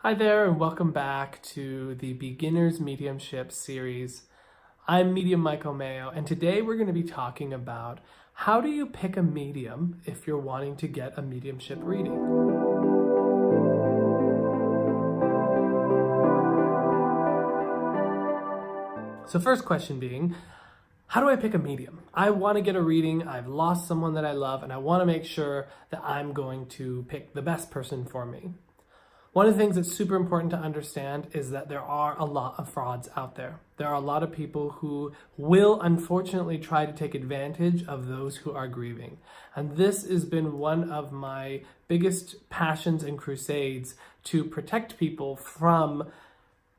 Hi there, and welcome back to the Beginner's Mediumship series. I'm Medium Michael Mayo, and today we're going to be talking about how do you pick a medium if you're wanting to get a mediumship reading. So first question being, how do I pick a medium? I want to get a reading, I've lost someone that I love, and I want to make sure that I'm going to pick the best person for me. One of the things that's super important to understand is that there are a lot of frauds out there. There are a lot of people who will unfortunately try to take advantage of those who are grieving. And this has been one of my biggest passions and crusades to protect people from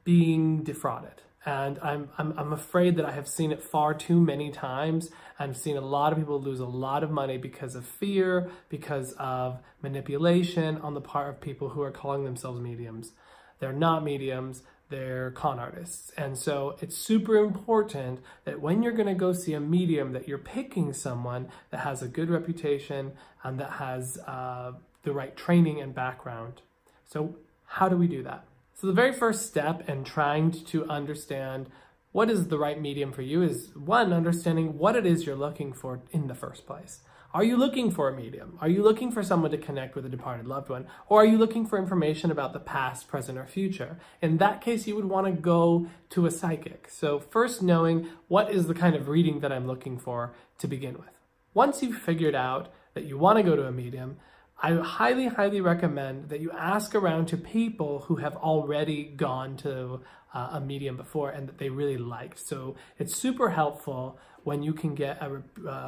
being defrauded. And I'm afraid that I have seen it far too many times. I've seen a lot of people lose a lot of money because of fear, because of manipulation on the part of people who are calling themselves mediums. They're not mediums, they're con artists. And so it's super important that when you're gonna go see a medium, that you're picking someone that has a good reputation and that has the right training and background. So how do we do that? So the very first step in trying to understand what is the right medium for you is, one, understanding what it is you're looking for in the first place. Are you looking for a medium? Are you looking for someone to connect with a departed loved one? Or are you looking for information about the past, present, or future? In that case, you would want to go to a psychic. So first knowing what is the kind of reading that I'm looking for to begin with. Once you've figured out that you want to go to a medium, I highly, highly recommend that you ask around to people who have already gone to a medium before and that they really liked. So it's super helpful when you can get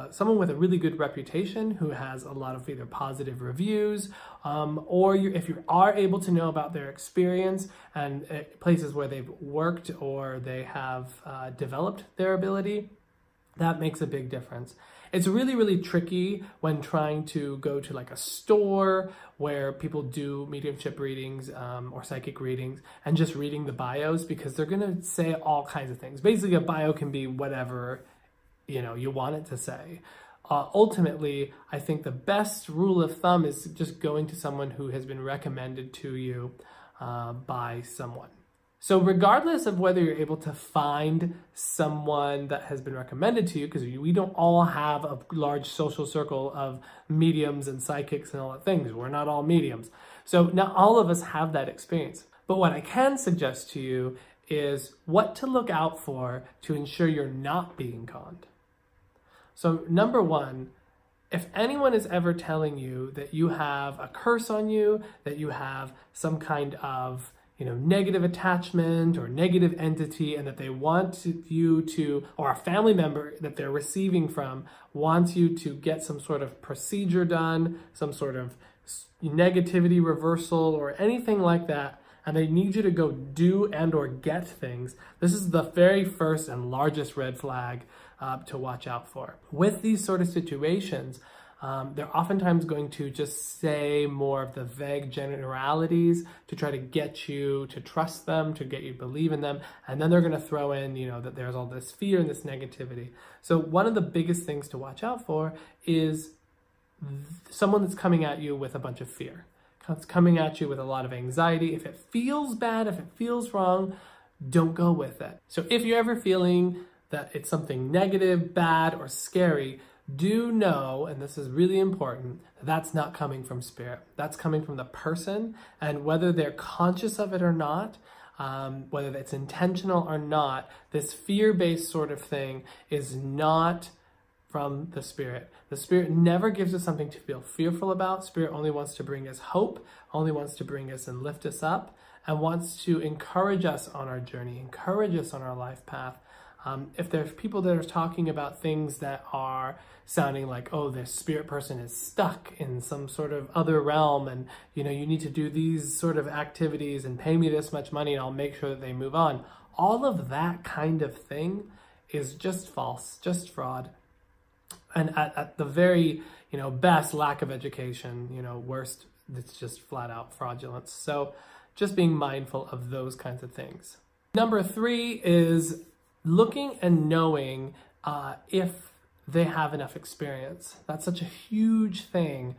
someone with a really good reputation who has a lot of either positive reviews or if you are able to know about their experience and places where they've worked or they have developed their ability. That makes a big difference. It's really, really tricky when trying to go to like a store where people do mediumship readings or psychic readings and just reading the bios, because they're gonna say all kinds of things. Basically, a bio can be whatever you want it to say. Ultimately, I think the best rule of thumb is just going to someone who has been recommended to you by someone. So regardless of whether you're able to find someone that has been recommended to you, because we don't all have a large social circle of mediums and psychics and all that things. We're not all mediums. So not all of us have that experience. But what I can suggest to you is what to look out for to ensure you're not being conned. So number one, if anyone is ever telling you that you have a curse on you, that you have some kind of negative attachment or negative entity, and that they want you to, or a family member that they're receiving from wants you to get some sort of procedure done, some sort of negativity reversal or anything like that, and they need you to go do and or get things, this is the very first and largest red flag to watch out for. With these sort of situations, they're oftentimes going to just say more of the vague generalities to try to get you to trust them, to get you to believe in them. And then they're going to throw in, that there's all this fear and this negativity. So one of the biggest things to watch out for is someone that's coming at you with a bunch of fear. It's coming at you with a lot of anxiety. If it feels bad, if it feels wrong, don't go with it. So if you're ever feeling that it's something negative, bad, or scary, do know, and this is really important, that's not coming from spirit. That's coming from the person, and whether they're conscious of it or not, whether it's intentional or not, this fear-based sort of thing is not from the spirit. The spirit never gives us something to feel fearful about. Spirit only wants to bring us hope, only wants to bring us and lift us up, and wants to encourage us on our journey, encourage us on our life path. If there's people that are talking about things that are sounding like, oh, this spirit person is stuck in some sort of other realm and, you need to do these sort of activities and pay me this much money and I'll make sure that they move on. All of that kind of thing is just false, just fraud. And at the very, best, lack of education, worst, it's just flat out fraudulence. So just being mindful of those kinds of things. Number three is looking and knowing if they have enough experience. That's such a huge thing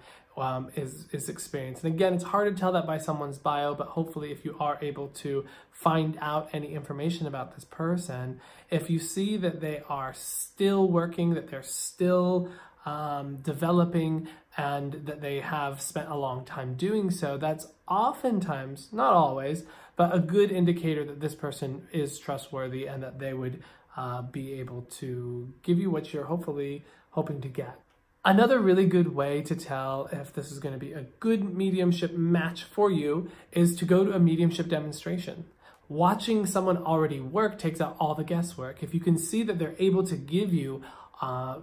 is experienced. And again, it's hard to tell that by someone's bio, but hopefully if you are able to find out any information about this person, if you see that they are still working, that they're still developing, and that they have spent a long time doing so, that's oftentimes, not always, but a good indicator that this person is trustworthy and that they would be able to give you what you're hopefully hoping to get. Another really good way to tell if this is going to be a good mediumship match for you is to go to a mediumship demonstration. Watching someone already work takes out all the guesswork. If you can see that they're able to give you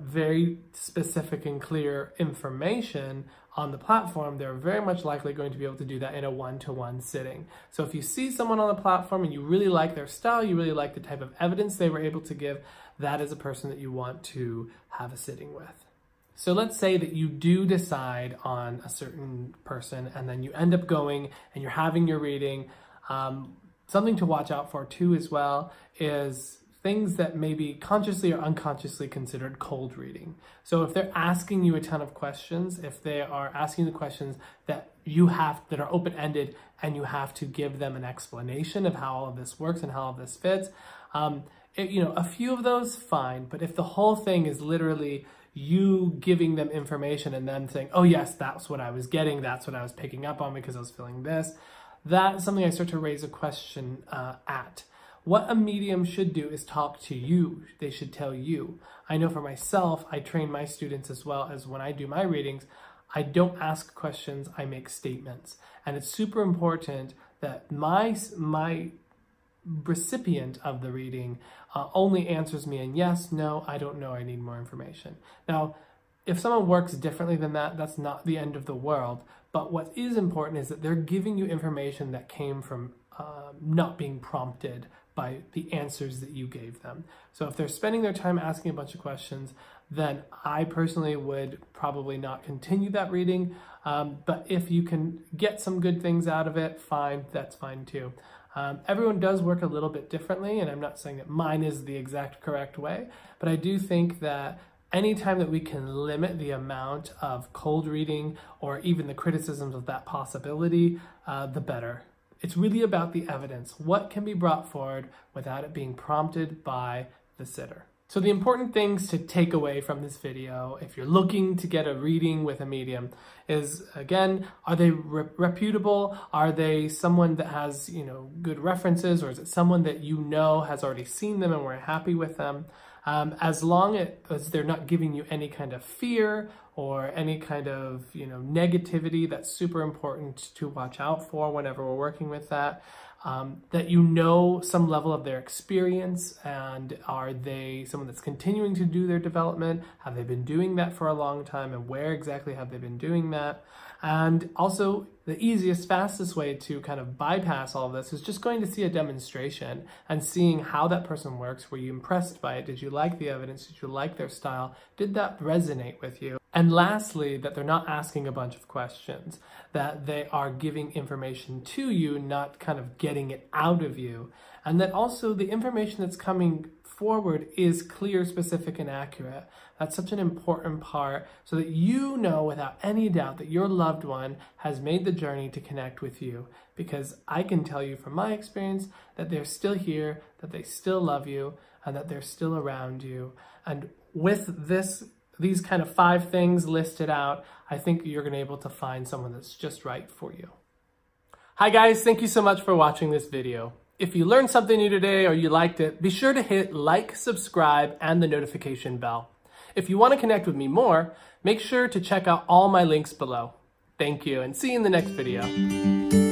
very specific and clear information on the platform, they're very much likely going to be able to do that in a one-to-one sitting. So if you see someone on the platform and you really like their style, you really like the type of evidence they were able to give, that is a person that you want to have a sitting with. So let's say that you do decide on a certain person and then you end up going and you're having your reading. Something to watch out for too as well is things that may be consciously or unconsciously considered cold reading. So if they're asking you a ton of questions, if they are asking the questions that that are open-ended and you have to give them an explanation of how all of this works and how all of this fits, a few of those, fine. But if the whole thing is literally you giving them information and then saying, oh yes, that's what I was getting, that's what I was picking up on because I was feeling this, that's something I start to raise a question at. What a medium should do is talk to you. They should tell you. I know for myself, I train my students as well as when I do my readings, I don't ask questions, I make statements. And it's super important that my recipient of the reading only answers me in yes, no, I don't know, I need more information. Now, if someone works differently than that, that's not the end of the world. But what is important is that they're giving you information that came from not being prompted by the answers that you gave them. So if they're spending their time asking a bunch of questions, then I personally would probably not continue that reading. But if you can get some good things out of it, fine, that's fine too. Everyone does work a little bit differently, and I'm not saying that mine is the exact correct way, but I do think that anytime that we can limit the amount of cold reading or even the criticisms of that possibility, the better. It's really about the evidence. What can be brought forward without it being prompted by the sitter? So the important things to take away from this video, if you're looking to get a reading with a medium, is, again, are they reputable? Are they someone that has, good references, or is it someone that has already seen them and we're happy with them? As long as they're not giving you any kind of fear or any kind of, negativity, that's super important to watch out for whenever we're working with that. That some level of their experience, and are they someone that's continuing to do their development? Have they been doing that for a long time, and where exactly have they been doing that? And also, the easiest, fastest way to kind of bypass all of this is just going to see a demonstration and seeing how that person works. Were you impressed by it? Did you like the evidence? Did you like their style? Did that resonate with you? And lastly, that they're not asking a bunch of questions, that they are giving information to you, not kind of getting it out of you. And that also the information that's coming forward is clear, specific, and accurate. That's such an important part, so that you know without any doubt that your loved one has made the journey to connect with you. Because I can tell you from my experience that they're still here, that they still love you, and that they're still around you. And with these kind of 5 things listed out, I think you're going to be able to find someone that's just right for you. Hi guys, thank you so much for watching this video. If you learned something new today or you liked it, be sure to hit like, subscribe, and the notification bell. If you want to connect with me more, make sure to check out all my links below. Thank you, and see you in the next video.